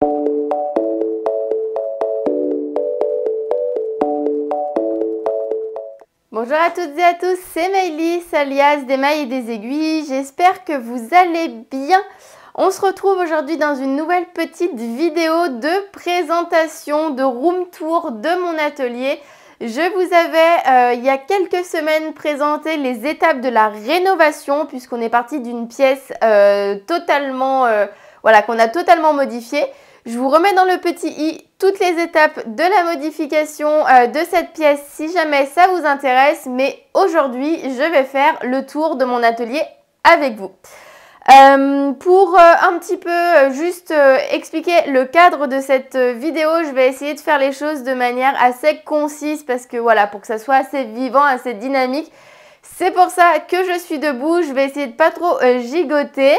Bonjour à toutes et à tous, c'est Maëlys alias des mailles et des aiguilles, j'espère que vous allez bien. On se retrouve aujourd'hui dans une nouvelle petite vidéo de présentation, de room tour de mon atelier. Je vous avais il y a quelques semaines présenté les étapes de la rénovation puisqu'on est parti d'une pièce qu'on a totalement modifiée. Je vous remets dans le petit i toutes les étapes de la modification de cette pièce si jamais ça vous intéresse. Mais aujourd'hui, je vais faire le tour de mon atelier avec vous. Pour un petit peu juste expliquer le cadre de cette vidéo, je vais essayer de faire les choses de manière assez concise parce que voilà, pour que ça soit assez vivant, assez dynamique. C'est pour ça que je suis debout, je vais essayer de pas trop gigoter.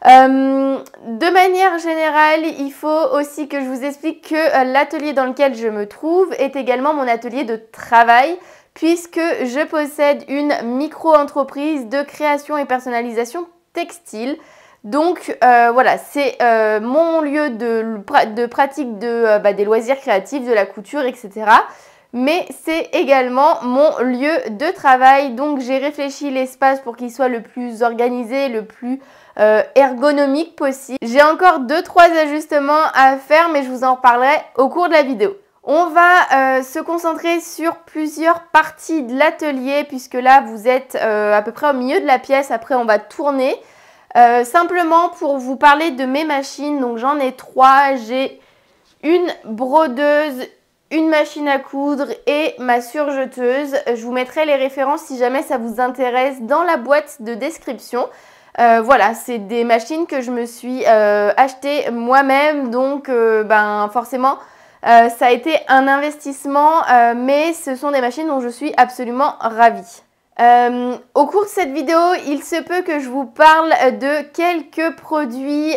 De manière générale, il faut aussi que je vous explique que l'atelier dans lequel je me trouve est également mon atelier de travail puisque je possède une micro-entreprise de création et personnalisation textile. Donc voilà, c'est mon lieu de pratique des loisirs créatifs, de la couture, etc. Mais c'est également mon lieu de travail. Donc j'ai réfléchi l'espace pour qu'il soit le plus organisé, le plus ergonomique possible. J'ai encore 2-3 ajustements à faire, mais je vous en reparlerai au cours de la vidéo. On va se concentrer sur plusieurs parties de l'atelier, puisque là vous êtes à peu près au milieu de la pièce. Après on va tourner. Simplement pour vous parler de mes machines, donc j'en ai 3. J'ai une brodeuse, une machine à coudre et ma surjeteuse. Je vous mettrai les références si jamais ça vous intéresse dans la boîte de description. Voilà, c'est des machines que je me suis achetées moi-même, donc forcément ça a été un investissement, mais ce sont des machines dont je suis absolument ravie. Au cours de cette vidéo, il se peut que je vous parle de quelques produits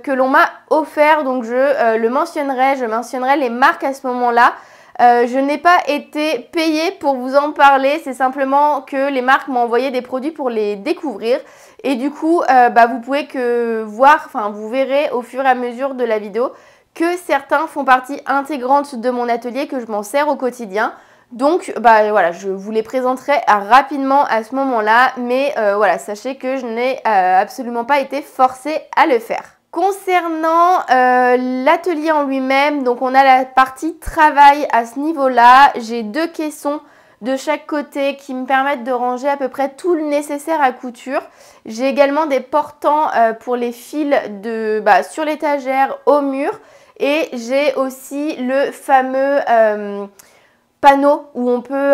que l'on m'a offerts, donc je mentionnerai les marques à ce moment-là. Je n'ai pas été payée pour vous en parler, c'est simplement que les marques m'ont envoyé des produits pour les découvrir. Et du coup, vous pouvez vous verrez au fur et à mesure de la vidéo que certains font partie intégrante de mon atelier, que je m'en sers au quotidien. Donc voilà, je vous les présenterai rapidement à ce moment-là, mais voilà, sachez que je n'ai absolument pas été forcée à le faire. Concernant l'atelier en lui-même, donc on a la partie travail à ce niveau-là. J'ai 2 caissons de chaque côté qui me permettent de ranger à peu près tout le nécessaire à couture. J'ai également des portants pour les fils sur l'étagère au mur, et j'ai aussi le fameux panneau où on peut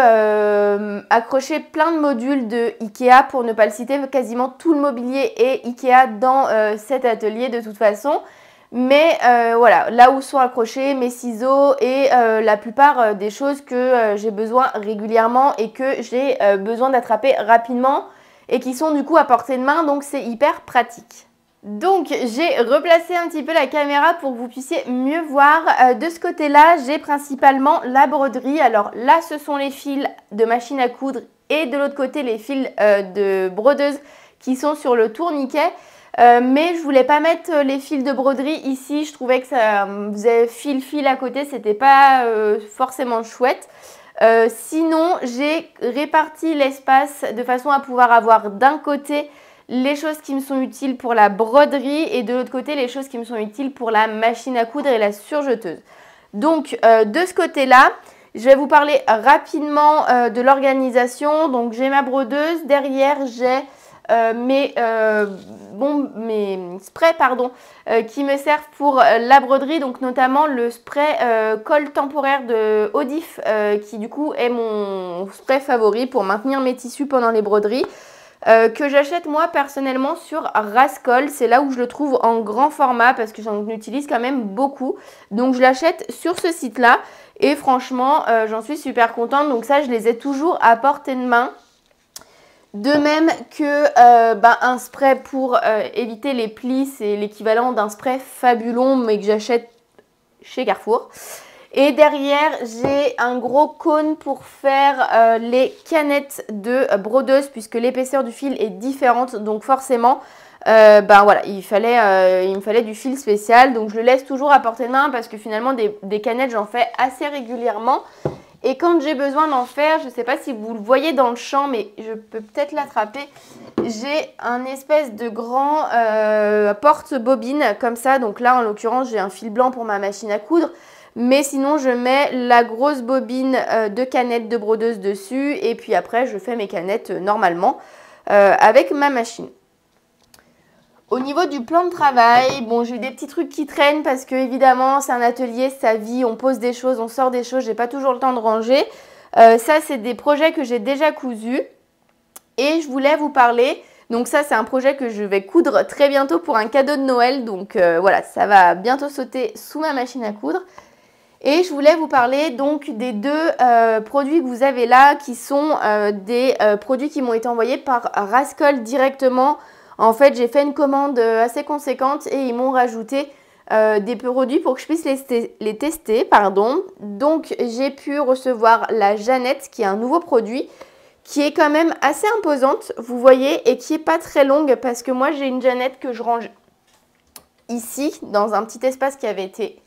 accrocher plein de modules de Ikea. Pour ne pas le citer, quasiment tout le mobilier est Ikea dans cet atelier de toute façon. Mais voilà, là où sont accrochés mes ciseaux et la plupart des choses que j'ai besoin régulièrement et que j'ai besoin d'attraper rapidement et qui sont du coup à portée de main, donc c'est hyper pratique. Donc j'ai replacé un petit peu la caméra pour que vous puissiez mieux voir. De ce côté-là, j'ai principalement la broderie. Alors là, ce sont les fils de machine à coudre et de l'autre côté, les fils de brodeuse qui sont sur le tourniquet. Mais je voulais pas mettre les fils de broderie ici. Je trouvais que ça faisait fil à côté, c'était pas forcément chouette. Sinon, j'ai réparti l'espace de façon à pouvoir avoir d'un côté les choses qui me sont utiles pour la broderie et de l'autre côté les choses qui me sont utiles pour la machine à coudre et la surjeteuse. Donc de ce côté-là, je vais vous parler rapidement de l'organisation. Donc j'ai ma brodeuse, derrière j'ai mes sprays qui me servent pour la broderie, donc notamment le spray colle temporaire de Odif qui du coup est mon spray favori pour maintenir mes tissus pendant les broderies. Que j'achète moi personnellement sur Rascol. C'est là où je le trouve en grand format parce que j'en utilise quand même beaucoup. Donc je l'achète sur ce site là et franchement j'en suis super contente. Donc ça, je les ai toujours à portée de main. De même que un spray pour éviter les plis, c'est l'équivalent d'un spray Fabulon mais que j'achète chez Carrefour. Et derrière, j'ai un gros cône pour faire les canettes de brodeuse puisque l'épaisseur du fil est différente. Donc forcément, Ben voilà, il me fallait du fil spécial. Donc je le laisse toujours à portée de main parce que finalement des canettes j'en fais assez régulièrement. Et quand j'ai besoin d'en faire, je ne sais pas si vous le voyez dans le champ, mais je peux peut-être l'attraper. J'ai un espèce de grand porte-bobine comme ça. Donc là, en l'occurrence, j'ai un fil blanc pour ma machine à coudre. Mais sinon, je mets la grosse bobine de canettes de brodeuse dessus. Et puis après, je fais mes canettes normalement avec ma machine. Au niveau du plan de travail, bon, j'ai des petits trucs qui traînent parce que évidemment c'est un atelier, ça vit, on pose des choses, on sort des choses, j'ai pas toujours le temps de ranger. Ça c'est des projets que j'ai déjà cousus et je voulais vous parler. Donc ça c'est un projet que je vais coudre très bientôt pour un cadeau de Noël. Donc voilà, ça va bientôt sauter sous ma machine à coudre. Et je voulais vous parler donc des deux produits que vous avez là qui sont des produits qui m'ont été envoyés par Rascol directement. En fait, j'ai fait une commande assez conséquente et ils m'ont rajouté des produits pour que je puisse les tester. Pardon. Donc, j'ai pu recevoir la Jeannette, qui est un nouveau produit, qui est quand même assez imposante, vous voyez, et qui n'est pas très longue parce que moi, j'ai une Jeannette que je range ici, dans un petit espace qui avait été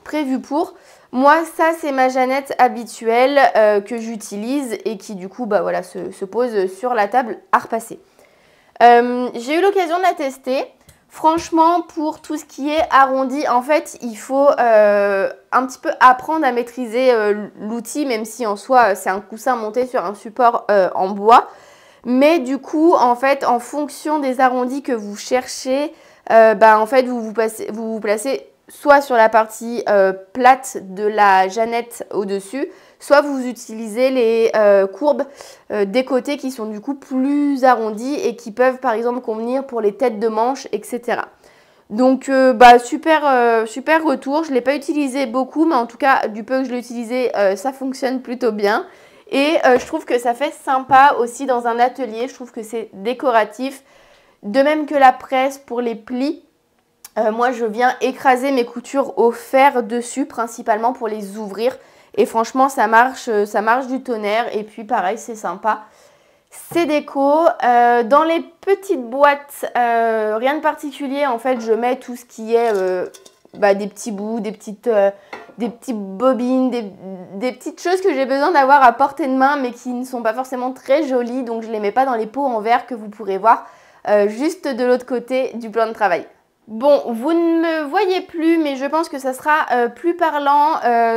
prévu pour. Moi, ça, c'est ma Jeannette habituelle que j'utilise et qui, du coup, bah, voilà, se pose sur la table à repasser. J'ai eu l'occasion de la tester. Franchement, pour tout ce qui est arrondi, en fait, il faut un petit peu apprendre à maîtriser l'outil, même si en soi, c'est un coussin monté sur un support en bois. Mais du coup, en fait, en fonction des arrondis que vous cherchez, en fait, vous vous placez soit sur la partie plate de la Jeannette au-dessus, soit vous utilisez les courbes des côtés qui sont du coup plus arrondies et qui peuvent par exemple convenir pour les têtes de manche, etc. Donc super retour. Je ne l'ai pas utilisé beaucoup, mais en tout cas du peu que je l'ai utilisé, ça fonctionne plutôt bien. Et je trouve que ça fait sympa aussi dans un atelier. Je trouve que c'est décoratif. De même que la presse pour les plis. Moi je viens écraser mes coutures au fer dessus principalement pour les ouvrir. Et franchement, ça marche du tonnerre. Et puis, pareil, c'est sympa. C'est déco. Dans les petites boîtes, rien de particulier. En fait, je mets tout ce qui est des petits bouts, des petites bobines, des petites choses que j'ai besoin d'avoir à portée de main, mais qui ne sont pas forcément très jolies. Donc, je ne les mets pas dans les pots en verre que vous pourrez voir juste de l'autre côté du plan de travail. Bon, vous ne me voyez plus, mais je pense que ça sera plus parlant.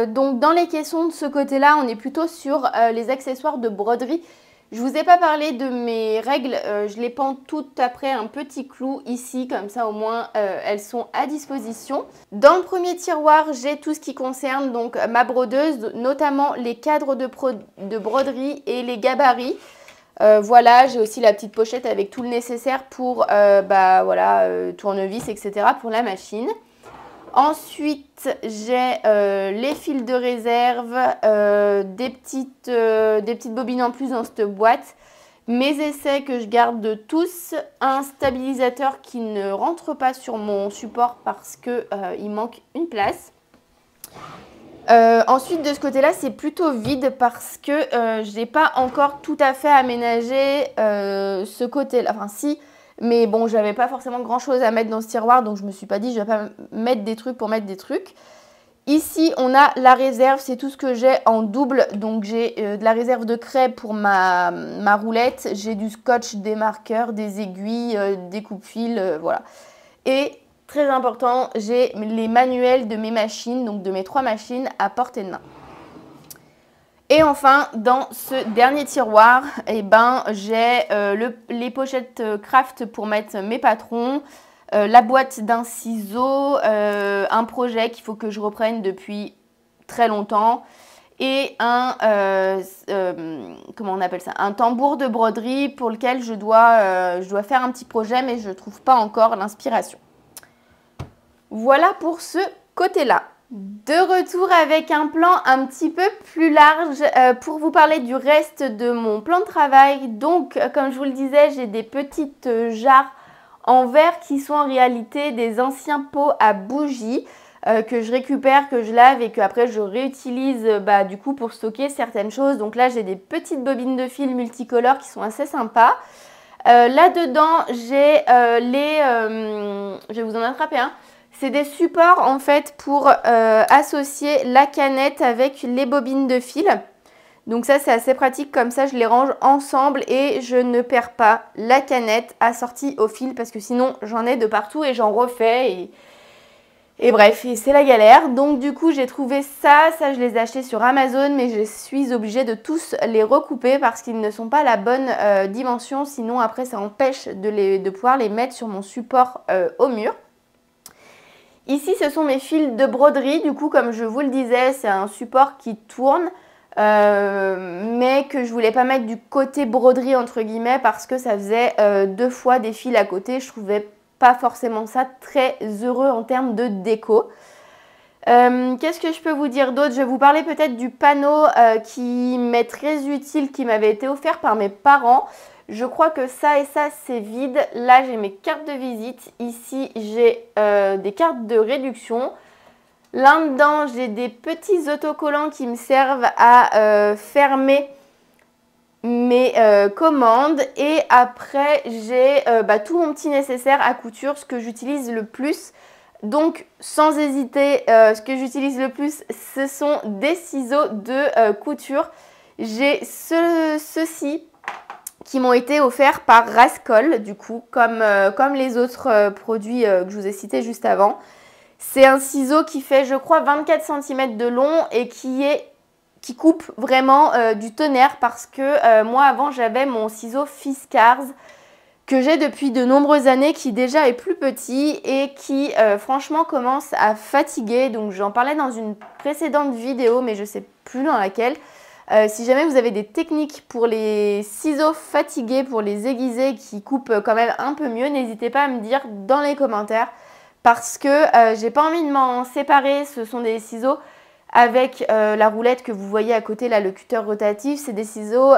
Donc, dans les caissons de ce côté-là, on est plutôt sur les accessoires de broderie. Je ne vous ai pas parlé de mes règles. Je les pends toutes après un petit clou ici. Comme ça, au moins, elles sont à disposition. Dans le premier tiroir, j'ai tout ce qui concerne donc ma brodeuse, notamment les cadres de broderie et les gabarits. Voilà, j'ai aussi la petite pochette avec tout le nécessaire pour tournevis, etc. pour la machine. Ensuite, j'ai les fils de réserve, des petites bobines en plus dans cette boîte, mes essais que je garde tous, un stabilisateur qui ne rentre pas sur mon support parce qu'il manque une place. Ensuite de ce côté là c'est plutôt vide parce que je n'ai pas encore tout à fait aménagé ce côté là, enfin si, mais bon j'avais pas forcément grand chose à mettre dans ce tiroir donc je me suis pas dit je vais pas mettre des trucs pour mettre des trucs. Ici on a la réserve, c'est tout ce que j'ai en double, donc j'ai de la réserve de craie pour ma roulette, j'ai du scotch, des marqueurs, des aiguilles, des coupe-fils, voilà. Et très important, j'ai les manuels de mes machines, donc de mes 3 machines à portée de main. Et enfin, dans ce dernier tiroir, j'ai les pochettes craft pour mettre mes patrons, la boîte d'un ciseau, un projet qu'il faut que je reprenne depuis très longtemps et un tambour de broderie pour lequel je dois faire un petit projet mais je ne trouve pas encore l'inspiration. Voilà pour ce côté-là. De retour avec un plan un petit peu plus large pour vous parler du reste de mon plan de travail. Donc, comme je vous le disais, j'ai des petites jarres en verre qui sont en réalité des anciens pots à bougies que je récupère, que je lave et que après je réutilise du coup pour stocker certaines choses. Donc là, j'ai des petites bobines de fil multicolores qui sont assez sympas. Là-dedans, j'ai je vais vous en attraper un. C'est des supports en fait pour associer la canette avec les bobines de fil. Donc ça, c'est assez pratique, comme ça je les range ensemble et je ne perds pas la canette assortie au fil parce que sinon j'en ai de partout et j'en refais et bref, et c'est la galère. Donc du coup, j'ai trouvé ça je les ai achetés sur Amazon, mais je suis obligée de tous les recouper parce qu'ils ne sont pas la bonne dimension, sinon après ça empêche de pouvoir les mettre sur mon support au mur. Ici, ce sont mes fils de broderie. Du coup, comme je vous le disais, c'est un support qui tourne, mais que je voulais pas mettre du côté broderie entre guillemets parce que ça faisait deux fois des fils à côté. Je trouvais pas forcément ça très heureux en termes de déco. Qu'est-ce que je peux vous dire d'autre? Je vais vous parler peut-être du panneau qui m'est très utile, qui m'avait été offert par mes parents. Je crois que ça et ça, c'est vide. Là, j'ai mes cartes de visite. Ici, j'ai des cartes de réduction. Là-dedans, j'ai des petits autocollants qui me servent à fermer mes commandes. Et après, j'ai tout mon petit nécessaire à couture, ce que j'utilise le plus. Donc, sans hésiter, ce que j'utilise le plus, ce sont des ciseaux de couture. J'ai ceux-ci qui m'ont été offerts par Rascol, du coup, comme les autres produits que je vous ai cités juste avant. C'est un ciseau qui fait, je crois, 24 cm de long et qui coupe vraiment du tonnerre parce que moi, avant, j'avais mon ciseau Fiskars que j'ai depuis de nombreuses années, qui déjà est plus petit et qui franchement commence à fatiguer. Donc j'en parlais dans une précédente vidéo, mais je ne sais plus dans laquelle. Si jamais vous avez des techniques pour les ciseaux fatigués, pour les aiguiser, qui coupent quand même un peu mieux, n'hésitez pas à me dire dans les commentaires parce que j'ai pas envie de m'en séparer. Ce sont des ciseaux avec la roulette que vous voyez à côté, là, le cutter rotatif. C'est des ciseaux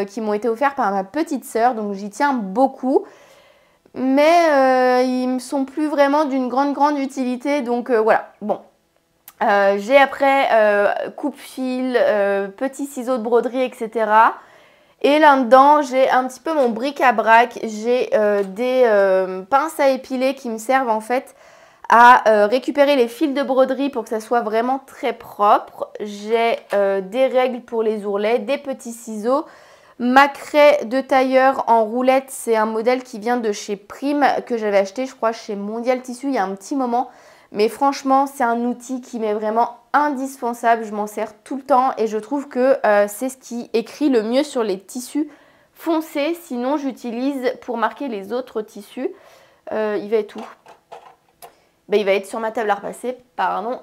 qui m'ont été offerts par ma petite sœur, donc j'y tiens beaucoup. Mais ils me sont plus vraiment d'une grande utilité, donc voilà. Bon. J'ai après coupe-fil, petits ciseaux de broderie, etc. Et là-dedans, j'ai un petit peu mon bric-à-brac. J'ai des pinces à épiler qui me servent en fait à récupérer les fils de broderie pour que ça soit vraiment très propre. J'ai des règles pour les ourlets, des petits ciseaux. Ma craie de tailleur en roulette, c'est un modèle qui vient de chez Prime que j'avais acheté, je crois, chez Mondial Tissu il y a un petit moment. Mais franchement, c'est un outil qui m'est vraiment indispensable. Je m'en sers tout le temps et je trouve que c'est ce qui écrit le mieux sur les tissus foncés. Sinon, j'utilise pour marquer les autres tissus. Il va être où? Il va être sur ma table à repasser, pardon.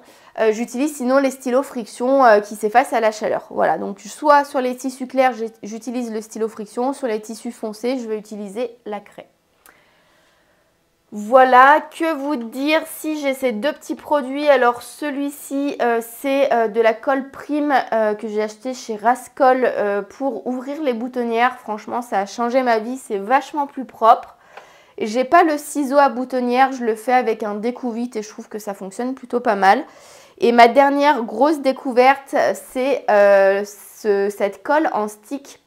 J'utilise sinon les stylos friction qui s'effacent à la chaleur. Voilà, donc soit sur les tissus clairs, j'utilise le stylo friction. Sur les tissus foncés, je vais utiliser la craie. Voilà, que vous dire si j'ai ces deux petits produits. Alors celui-ci, c'est de la colle Prime que j'ai acheté chez Rascol pour ouvrir les boutonnières. Franchement, ça a changé ma vie, c'est vachement plus propre. J'ai pas le ciseau à boutonnière, je le fais avec un découvite et je trouve que ça fonctionne plutôt pas mal. Et ma dernière grosse découverte, c'est cette colle en stick.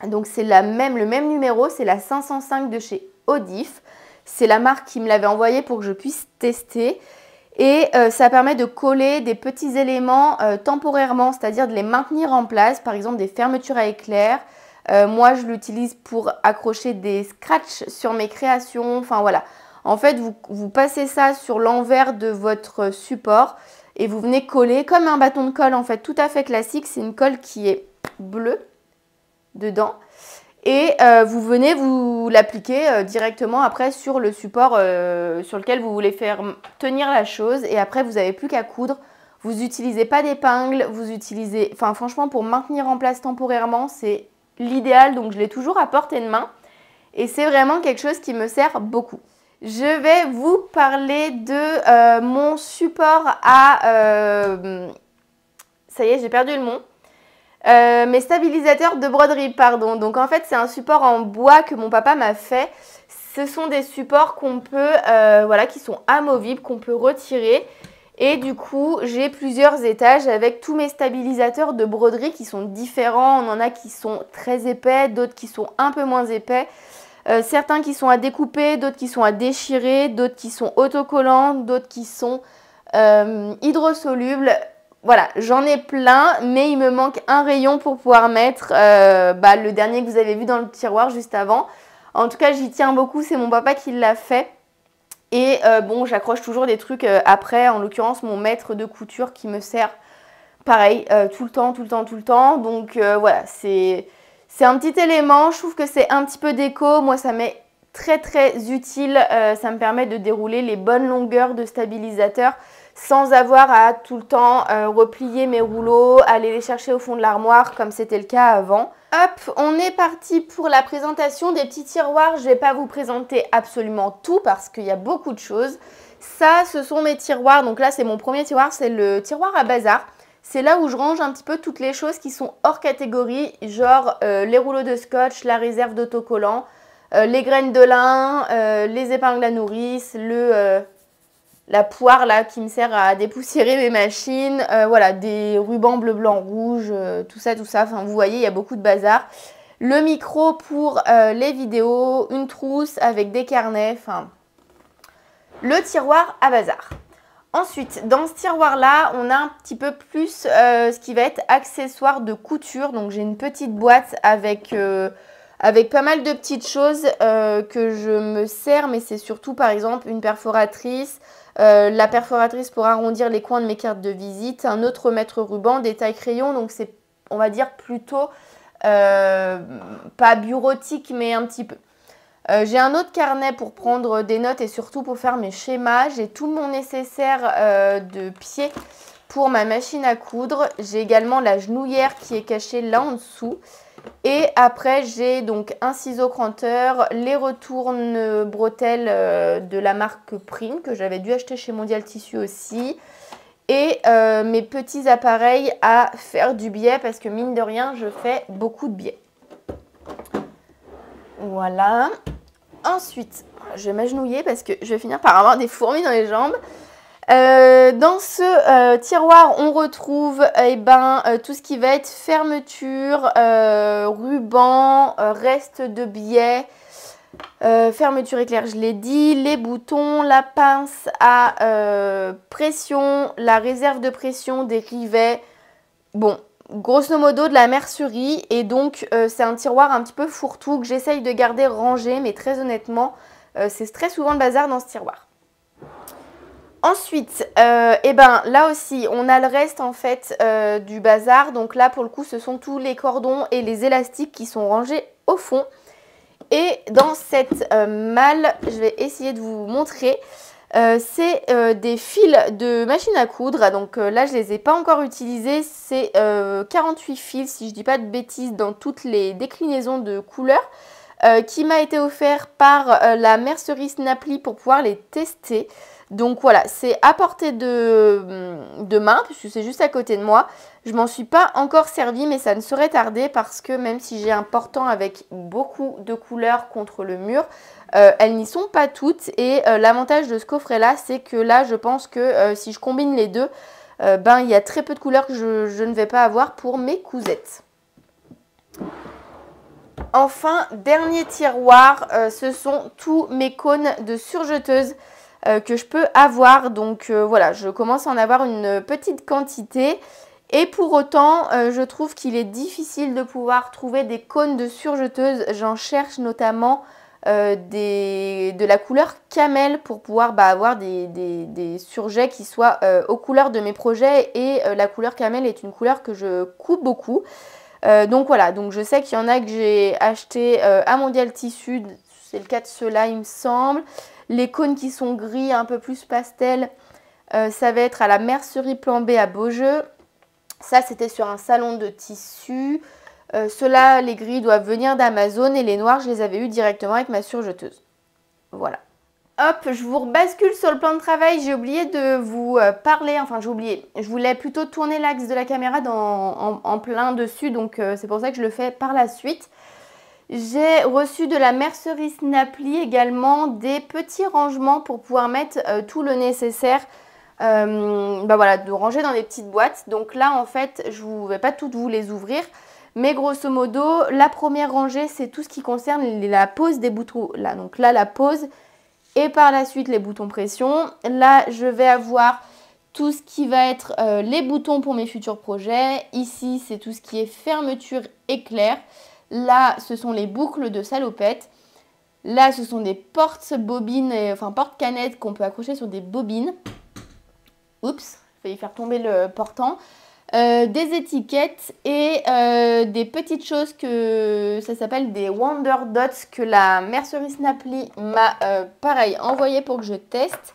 Donc c'est le même numéro, c'est la 505 de chez Odif. C'est la marque qui me l'avait envoyé pour que je puisse tester. Et ça permet de coller des petits éléments temporairement, c'est-à-dire de les maintenir en place, par exemple des fermetures à éclair. Moi, je l'utilise pour accrocher des scratchs sur mes créations. Enfin voilà, en fait, vous passez ça sur l'envers de votre support et vous venez coller comme un bâton de colle en fait, tout à fait classique. C'est une colle qui est bleue dedans. Et vous venez vous l'appliquer directement après sur le support sur lequel vous voulez faire tenir la chose. Et après, vous n'avez plus qu'à coudre. Vous n'utilisez pas d'épingle. Vous utilisez... Enfin, franchement, pour maintenir en place temporairement, c'est l'idéal. Donc, je l'ai toujours à portée de main. Et c'est vraiment quelque chose qui me sert beaucoup. Je vais vous parler de mon support à... ça y est, j'ai perdu le mot. Mes stabilisateurs de broderie, pardon. Donc en fait, c'est un support en bois que mon papa m'a fait. Ce sont des supports qu'on peut, voilà, qui sont amovibles, qu'on peut retirer. Et du coup, j'ai plusieurs étages avec tous mes stabilisateurs de broderie qui sont différents. On en a qui sont très épais, d'autres qui sont un peu moins épais. Certains qui sont à découper, d'autres qui sont à déchirer, d'autres qui sont autocollants, d'autres qui sont hydrosolubles. Voilà, j'en ai plein, mais il me manque un rayon pour pouvoir mettre le dernier que vous avez vu dans le tiroir juste avant. En tout cas, j'y tiens beaucoup, c'est mon papa qui l'a fait. Et bon, j'accroche toujours des trucs après, en l'occurrence mon maître de couture qui me sert pareil, tout le temps. Donc voilà, c'est un petit élément, je trouve que c'est un petit peu déco. Moi, ça m'est très utile, ça me permet de dérouler les bonnes longueurs de stabilisateur sans avoir à tout le temps replier mes rouleaux, aller les chercher au fond de l'armoire comme c'était le cas avant. Hop, on est parti pour la présentation des petits tiroirs. Je ne vais pas vous présenter absolument tout parce qu'il y a beaucoup de choses. Ça, ce sont mes tiroirs. Donc là, c'est mon premier tiroir, c'est le tiroir à bazar. C'est là où je range un petit peu toutes les choses qui sont hors catégorie, genre les rouleaux de scotch, la réserve d'autocollants, les graines de lin, les épingles à nourrice, la poire là qui me sert à dépoussiérer mes machines, voilà, des rubans bleu, blanc, rouge, tout ça. Enfin, vous voyez, il y a beaucoup de bazar. Le micro pour les vidéos, une trousse avec des carnets, enfin, le tiroir à bazar. Ensuite, dans ce tiroir-là, on a un petit peu plus ce qui va être accessoires de couture. Donc, j'ai une petite boîte avec pas mal de petites choses que je me sers, mais c'est surtout, par exemple, une perforatrice, la perforatrice pour arrondir les coins de mes cartes de visite, un autre mètre ruban, des tailles crayons. Donc, c'est, on va dire, plutôt pas bureautique, mais un petit peu. J'ai un autre carnet pour prendre des notes et surtout pour faire mes schémas. J'ai tout mon nécessaire de pied pour ma machine à coudre. J'ai également la genouillère qui est cachée là en dessous. Et après, j'ai donc un ciseau cranteur, les retourne bretelles de la marque Prime que j'avais dû acheter chez Mondial Tissu aussi. Et mes petits appareils à faire du biais parce que mine de rien, je fais beaucoup de biais. Voilà. Ensuite, je vais m'agenouiller parce que je vais finir par avoir des fourmis dans les jambes. Dans ce tiroir, on retrouve tout ce qui va être fermeture, ruban, reste de biais, fermeture éclair, je l'ai dit, les boutons, la pince à pression, la réserve de pression, des rivets. Bon, grosso modo de la mercerie, et donc c'est un tiroir un petit peu fourre-tout que j'essaye de garder rangé, mais très honnêtement c'est très souvent le bazar dans ce tiroir. Ensuite, là aussi on a le reste en fait du bazar. Donc là pour le coup ce sont tous les cordons et les élastiques qui sont rangés au fond. Et dans cette malle, je vais essayer de vous montrer. C'est des fils de machine à coudre, donc là je les ai pas encore utilisés, c'est 48 fils si je dis pas de bêtises dans toutes les déclinaisons de couleurs qui m'a été offert par la mercerie Snaply pour pouvoir les tester. Donc voilà, c'est à portée de main puisque c'est juste à côté de moi. Je m'en suis pas encore servi mais ça ne saurait tarder parce que même si j'ai un portant avec beaucoup de couleurs contre le mur, elles n'y sont pas toutes. Et l'avantage de ce coffret là, c'est que là je pense que si je combine les deux, il y a très peu de couleurs que je ne vais pas avoir pour mes cousettes. Enfin, dernier tiroir, ce sont tous mes cônes de surjeteuse que je peux avoir. Donc voilà, je commence à en avoir une petite quantité. Et pour autant, je trouve qu'il est difficile de pouvoir trouver des cônes de surjeteuse. J'en cherche notamment de la couleur camel pour pouvoir avoir des surjets qui soient aux couleurs de mes projets. Et la couleur camel est une couleur que je coupe beaucoup. Donc voilà, donc je sais qu'il y en a que j'ai acheté à Mondial Tissu. C'est le cas de ceux-là, il me semble. Les cônes qui sont gris, un peu plus pastel, ça va être à la mercerie Plan B à Beaujeu. Ça, c'était sur un salon de tissu. Ceux-là, les gris doivent venir d'Amazon et les noirs, je les avais eu directement avec ma surjeteuse. Voilà. Hop, je vous rebascule sur le plan de travail. J'ai oublié de vous parler, enfin j'ai oublié. Je voulais plutôt tourner l'axe de la caméra en plein dessus, donc c'est pour ça que je le fais par la suite. J'ai reçu de la mercerie Snaply également des petits rangements pour pouvoir mettre tout le nécessaire. Voilà, de ranger dans des petites boîtes. Donc là en fait je ne vais pas toutes vous les ouvrir, Mais grosso modo, la première rangée, c'est tout ce qui concerne la pose des boutons. Là, donc là, la pose et par la suite les boutons pression. Là, je vais avoir tout ce qui va être les boutons pour mes futurs projets. Ici, c'est tout ce qui est fermeture éclair. Là, ce sont les boucles de salopette. Là, ce sont des porte-bobines, enfin porte-canettes qu'on peut accrocher sur des bobines. Oups, j'ai failli faire tomber le portant. Des étiquettes et des petites choses que ça s'appelle des Wonder Dots que la mercerie Snapply m'a pareil envoyé pour que je teste.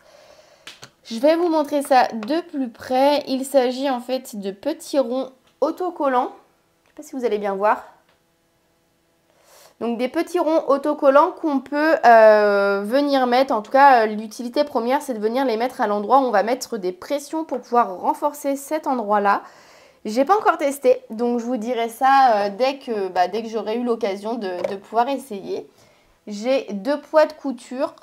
Je vais vous montrer ça de plus près. Il s'agit en fait de petits ronds autocollants. Je ne sais pas si vous allez bien voir. Donc des petits ronds autocollants qu'on peut venir mettre. En tout cas, l'utilité première, c'est de venir les mettre à l'endroit où on va mettre des pressions pour pouvoir renforcer cet endroit-là. J'ai pas encore testé, donc je vous dirai ça dès que j'aurai eu l'occasion de pouvoir essayer. J'ai 2 poids de couture,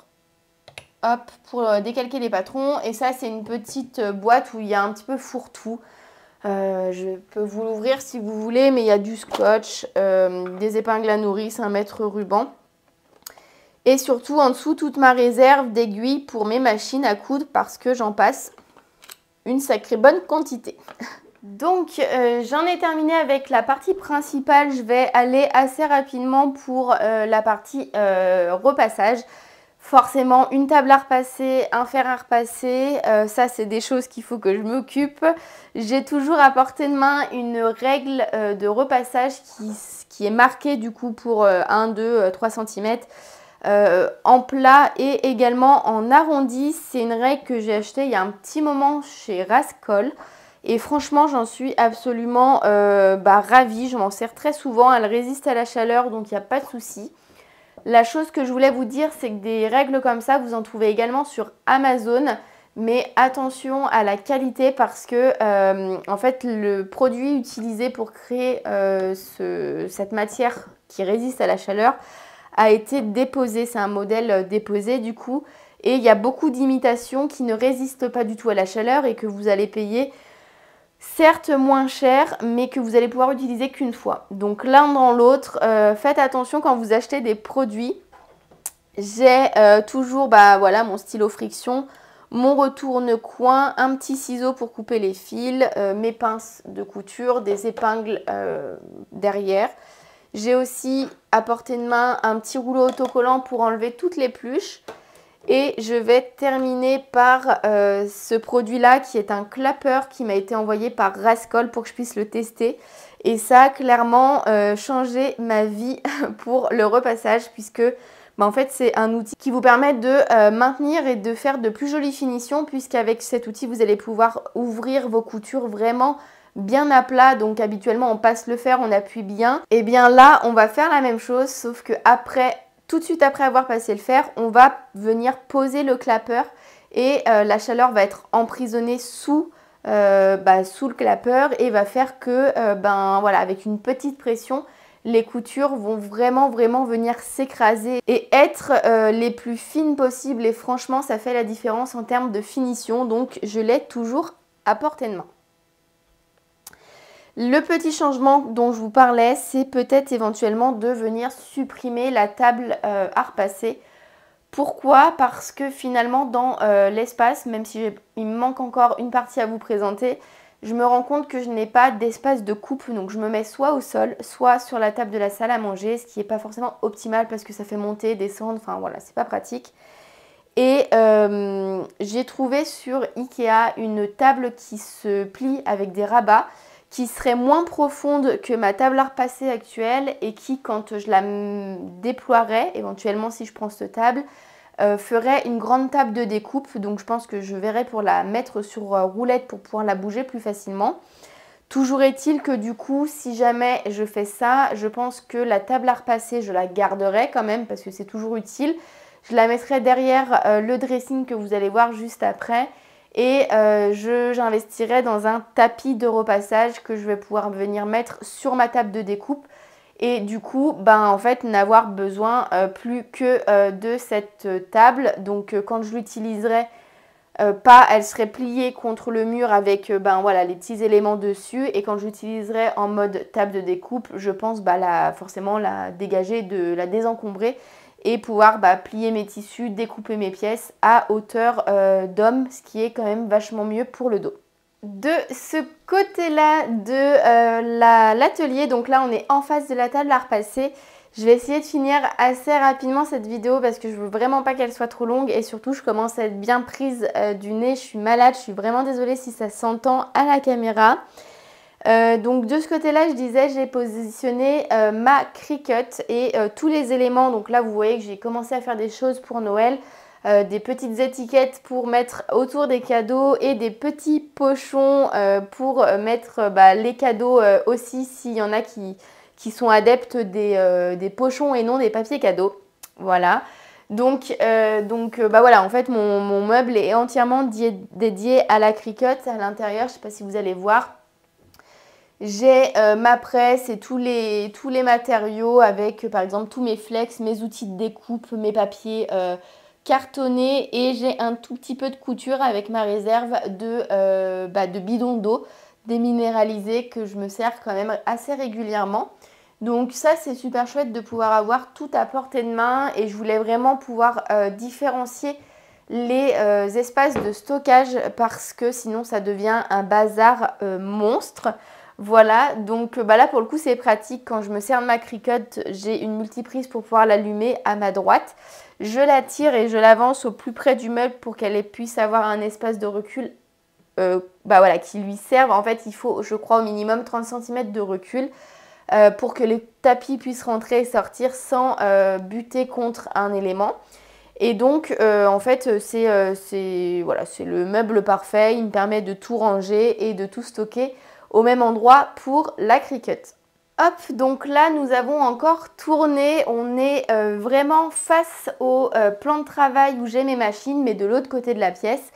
hop, pour décalquer les patrons. Et ça, c'est une petite boîte où il y a un petit peu fourre-tout. Je peux vous l'ouvrir si vous voulez, mais il y a du scotch, des épingles à nourrice, 1 mètre ruban. Et surtout, en dessous, toute ma réserve d'aiguilles pour mes machines à coudre parce que j'en passe une sacrée bonne quantité. Donc, j'en ai terminé avec la partie principale. Je vais aller assez rapidement pour la partie repassage. Forcément, une table à repasser, un fer à repasser, ça c'est des choses qu'il faut que je m'occupe. J'ai toujours à portée de main une règle de repassage qui est marquée du coup pour 1, 2, 3 cm en plat et également en arrondi. C'est une règle que j'ai achetée il y a un petit moment chez Rascol. Et franchement, j'en suis absolument ravie. Je m'en sers très souvent. Elle résiste à la chaleur, donc il n'y a pas de souci. La chose que je voulais vous dire, c'est que des règles comme ça, vous en trouvez également sur Amazon. Mais attention à la qualité parce que en fait, le produit utilisé pour créer cette matière qui résiste à la chaleur a été déposé. C'est un modèle déposé du coup. Et il y a beaucoup d'imitations qui ne résistent pas du tout à la chaleur et que vous allez payer certes moins cher, mais que vous allez pouvoir utiliser qu'une fois. Donc l'un dans l'autre, faites attention quand vous achetez des produits. J'ai toujours voilà, mon stylo friction, mon retourne-coin, un petit ciseau pour couper les fils, mes pinces de couture, des épingles derrière. J'ai aussi à portée de main un petit rouleau autocollant pour enlever toutes les pluches. Et je vais terminer par ce produit-là qui est un clapper qui m'a été envoyé par Rascol pour que je puisse le tester. Et ça a clairement changé ma vie pour le repassage puisque en fait c'est un outil qui vous permet de maintenir et de faire de plus jolies finitions puisqu'avec cet outil vous allez pouvoir ouvrir vos coutures vraiment bien à plat. Donc habituellement on passe le fer, on appuie bien. Et bien là on va faire la même chose sauf que après... Tout de suite après avoir passé le fer, on va venir poser le clapper et la chaleur va être emprisonnée sous le clapper et va faire que, voilà, avec une petite pression, les coutures vont vraiment venir s'écraser et être les plus fines possibles. Et franchement, ça fait la différence en termes de finition. Donc, je l'ai toujours à portée de main. Le petit changement dont je vous parlais, c'est peut-être éventuellement de venir supprimer la table à repasser. Pourquoi? Parce que finalement dans l'espace, même si il me manque encore une partie à vous présenter, je me rends compte que je n'ai pas d'espace de coupe. Donc je me mets soit au sol, soit sur la table de la salle à manger, ce qui n'est pas forcément optimal parce que ça fait monter, descendre, enfin voilà, c'est pas pratique. Et j'ai trouvé sur Ikea une table qui se plie avec des rabats, qui serait moins profonde que ma table à repasser actuelle et qui, quand je la déploierais, éventuellement si je prends cette table, ferait une grande table de découpe. Donc je pense que je verrai pour la mettre sur roulette pour pouvoir la bouger plus facilement. Toujours est-il que du coup, si jamais je fais ça, je pense que la table à repasser, je la garderai quand même parce que c'est toujours utile. Je la mettrai derrière le dressing que vous allez voir juste après. Et j'investirai dans un tapis de repassage que je vais pouvoir venir mettre sur ma table de découpe. Et du coup, en fait, n'avoir besoin plus que de cette table. Donc, quand je l'utiliserai elle serait pliée contre le mur avec voilà, les petits éléments dessus. Et quand j'utiliserai en mode table de découpe, je pense forcément la dégager, la désencombrer et pouvoir plier mes tissus, découper mes pièces à hauteur d'homme, ce qui est quand même vachement mieux pour le dos. De ce côté-là de l'atelier, donc là on est en face de la table à repasser. Je vais essayer de finir assez rapidement cette vidéo parce que je veux vraiment pas qu'elle soit trop longue et surtout je commence à être bien prise du nez, je suis malade, je suis vraiment désolée si ça s'entend à la caméra. Donc de ce côté-là, je disais, j'ai positionné ma Cricut et tous les éléments. Donc là, vous voyez que j'ai commencé à faire des choses pour Noël, des petites étiquettes pour mettre autour des cadeaux et des petits pochons pour mettre les cadeaux aussi s'il y en a qui sont adeptes des pochons et non des papiers cadeaux. Voilà. Donc voilà, en fait, mon meuble est entièrement dédié à la Cricut. À l'intérieur, je ne sais pas si vous allez voir. J'ai ma presse et tous les matériaux avec par exemple tous mes flex, mes outils de découpe, mes papiers cartonnés et j'ai un tout petit peu de couture avec ma réserve de bidons d'eau déminéralisés que je me sers quand même assez régulièrement. Donc ça c'est super chouette de pouvoir avoir tout à portée de main et je voulais vraiment pouvoir différencier les espaces de stockage parce que sinon ça devient un bazar monstre. Voilà, donc là pour le coup c'est pratique, quand je me sers de ma Cricut, j'ai une multiprise pour pouvoir l'allumer à ma droite. Je la tire et je l'avance au plus près du meuble pour qu'elle puisse avoir un espace de recul voilà, qui lui serve. En fait il faut, je crois, au minimum 30 cm de recul pour que les tapis puissent rentrer et sortir sans buter contre un élément. Et donc en fait c'est le meuble parfait, il me permet de tout ranger et de tout stocker au même endroit pour la Cricut. Hop, donc là nous avons encore tourné, on est vraiment face au plan de travail où j'ai mes machines, mais de l'autre côté de la pièce.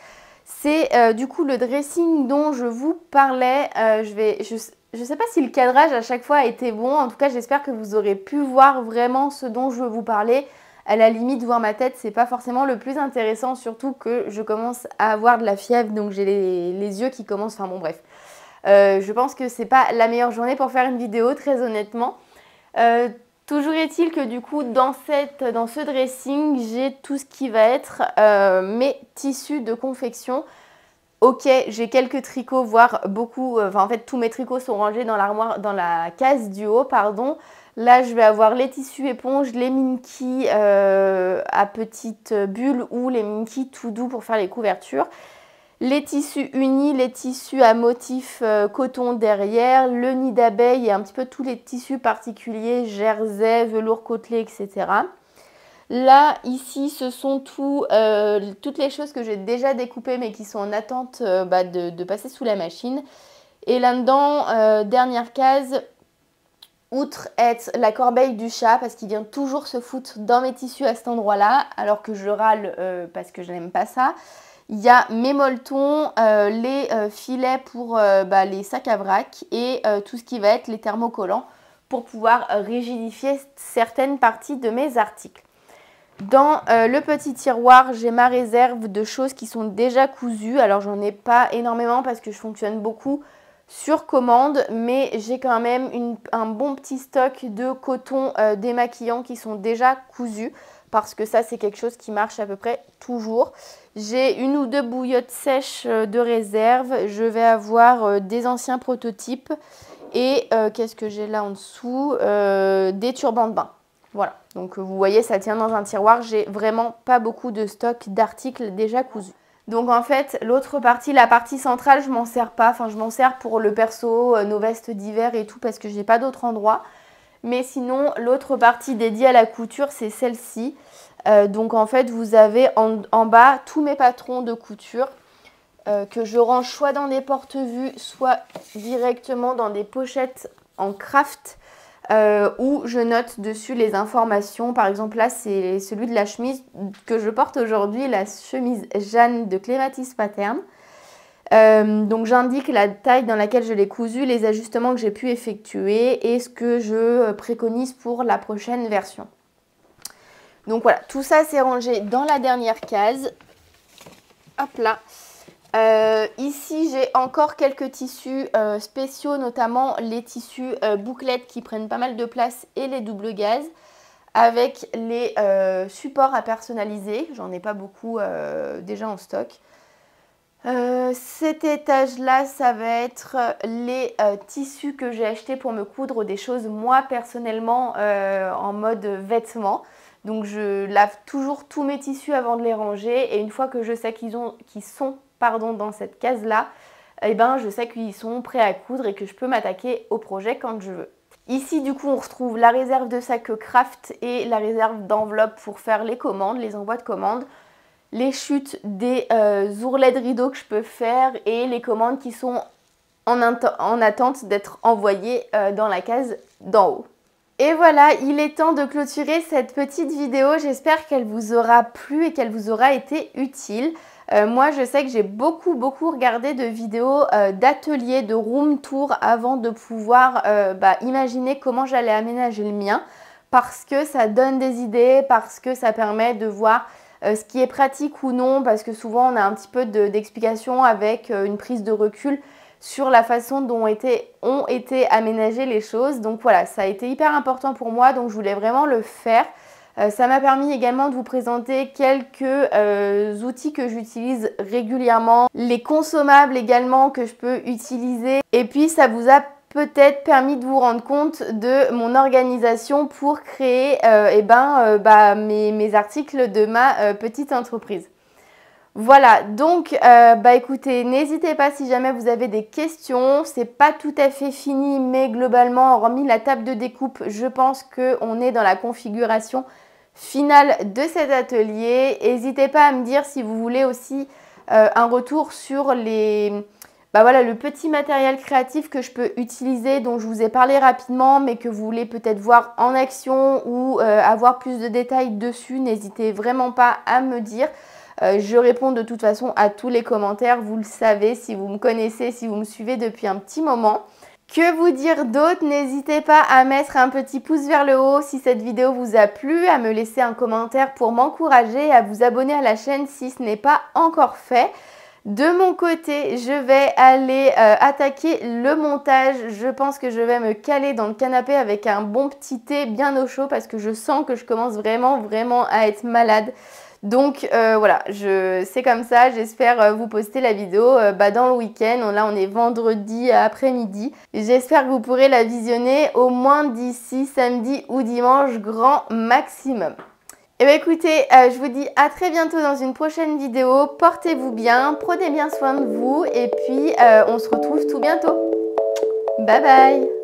C'est du coup le dressing dont je vous parlais. Je ne sais pas si le cadrage à chaque fois a été bon, en tout cas j'espère que vous aurez pu voir vraiment ce dont je veux vous parler. À la limite, voir ma tête, c'est pas forcément le plus intéressant, surtout que je commence à avoir de la fièvre, donc j'ai les yeux qui commencent, enfin bon bref. Je pense que c'est pas la meilleure journée pour faire une vidéo, très honnêtement. Toujours est-il que du coup, dans ce dressing, j'ai tout ce qui va être mes tissus de confection. Ok, j'ai quelques tricots, voire beaucoup, en fait tous mes tricots sont rangés dans l'armoire, dans la case du haut, pardon. Là, je vais avoir les tissus éponges, les Minky à petites bulles ou les Minky tout doux pour faire les couvertures. Les tissus unis, les tissus à motif coton derrière, le nid d'abeille et un petit peu tous les tissus particuliers, jersey, velours côtelé, etc. Là, ici, ce sont toutes les choses que j'ai déjà découpées mais qui sont en attente de passer sous la machine. Et là-dedans, dernière case, outre être la corbeille du chat parce qu'il vient toujours se foutre dans mes tissus à cet endroit-là alors que je râle parce que je n'aime pas ça. Il y a mes molletons, les filets pour les sacs à vrac et tout ce qui va être les thermocollants pour pouvoir rigidifier certaines parties de mes articles. Dans le petit tiroir, j'ai ma réserve de choses qui sont déjà cousues. Alors j'en ai pas énormément parce que je fonctionne beaucoup sur commande, mais j'ai quand même un bon petit stock de coton démaquillant qui sont déjà cousus parce que ça c'est quelque chose qui marche à peu près toujours. J'ai une ou deux bouillottes sèches de réserve, je vais avoir des anciens prototypes et qu'est-ce que j'ai là en dessous, des turbans de bain. Voilà, donc vous voyez ça tient dans un tiroir, j'ai vraiment pas beaucoup de stock d'articles déjà cousus. Donc en fait l'autre partie, la partie centrale, je m'en sers pas, enfin je m'en sers pour le perso, nos vestes d'hiver et tout parce que j'ai pas d'autre endroit. Mais sinon l'autre partie dédiée à la couture c'est celle-ci. Donc en fait vous avez en bas tous mes patrons de couture que je range soit dans des porte-vues, soit directement dans des pochettes en craft où je note dessus les informations. Par exemple là c'est celui de la chemise que je porte aujourd'hui, la chemise Jeanne de Clématis Pattern. Donc j'indique la taille dans laquelle je l'ai cousu, les ajustements que j'ai pu effectuer et ce que je préconise pour la prochaine version. Donc voilà, tout ça c'est rangé dans la dernière case. Hop là. Ici, j'ai encore quelques tissus spéciaux, notamment les tissus bouclettes qui prennent pas mal de place et les double gaz, avec les supports à personnaliser. J'en ai pas beaucoup déjà en stock. Cet étage-là, ça va être les tissus que j'ai achetés pour me coudre des choses moi personnellement en mode vêtements. Donc je lave toujours tous mes tissus avant de les ranger et une fois que je sais qu'ils sont dans cette case-là, eh ben, je sais qu'ils sont prêts à coudre et que je peux m'attaquer au projet quand je veux. Ici, du coup, on retrouve la réserve de sacs craft et la réserve d'enveloppes pour faire les commandes, les envois de commandes, les chutes des ourlets de rideaux que je peux faire et les commandes qui sont en attente d'être envoyées dans la case d'en haut. Et voilà, il est temps de clôturer cette petite vidéo. J'espère qu'elle vous aura plu et qu'elle vous aura été utile. Moi, je sais que j'ai beaucoup regardé de vidéos d'ateliers, de room tour avant de pouvoir imaginer comment j'allais aménager le mien, parce que ça donne des idées, parce que ça permet de voir ce qui est pratique ou non, parce que souvent on a un petit peu d'explication avec une prise de recul sur la façon dont ont été aménagées les choses. Donc voilà, ça a été hyper important pour moi, donc je voulais vraiment le faire. Ça m'a permis également de vous présenter quelques outils que j'utilise régulièrement, les consommables également que je peux utiliser. Et puis ça vous a peut-être permis de vous rendre compte de mon organisation pour créer mes articles de ma petite entreprise. Voilà, donc écoutez, n'hésitez pas si jamais vous avez des questions. C'est pas tout à fait fini, mais globalement, hormis la table de découpe, je pense qu'on est dans la configuration finale de cet atelier. N'hésitez pas à me dire si vous voulez aussi un retour sur le petit matériel créatif que je peux utiliser, dont je vous ai parlé rapidement, mais que vous voulez peut-être voir en action ou avoir plus de détails dessus. N'hésitez vraiment pas à me dire. Je réponds de toute façon à tous les commentaires, vous le savez, si vous me connaissez, si vous me suivez depuis un petit moment. Que vous dire d'autre? N'hésitez pas à mettre un petit pouce vers le haut si cette vidéo vous a plu, à me laisser un commentaire pour m'encourager, à vous abonner à la chaîne si ce n'est pas encore fait. De mon côté, je vais aller attaquer le montage. Je pense que je vais me caler dans le canapé avec un bon petit thé bien au chaud parce que je sens que je commence vraiment à être malade. Donc voilà, c'est comme ça, j'espère vous poster la vidéo dans le week-end. Là on est vendredi après-midi. J'espère que vous pourrez la visionner au moins d'ici samedi ou dimanche grand maximum. Et bien écoutez, je vous dis à très bientôt dans une prochaine vidéo. Portez-vous bien, prenez bien soin de vous et puis on se retrouve tout bientôt. Bye bye!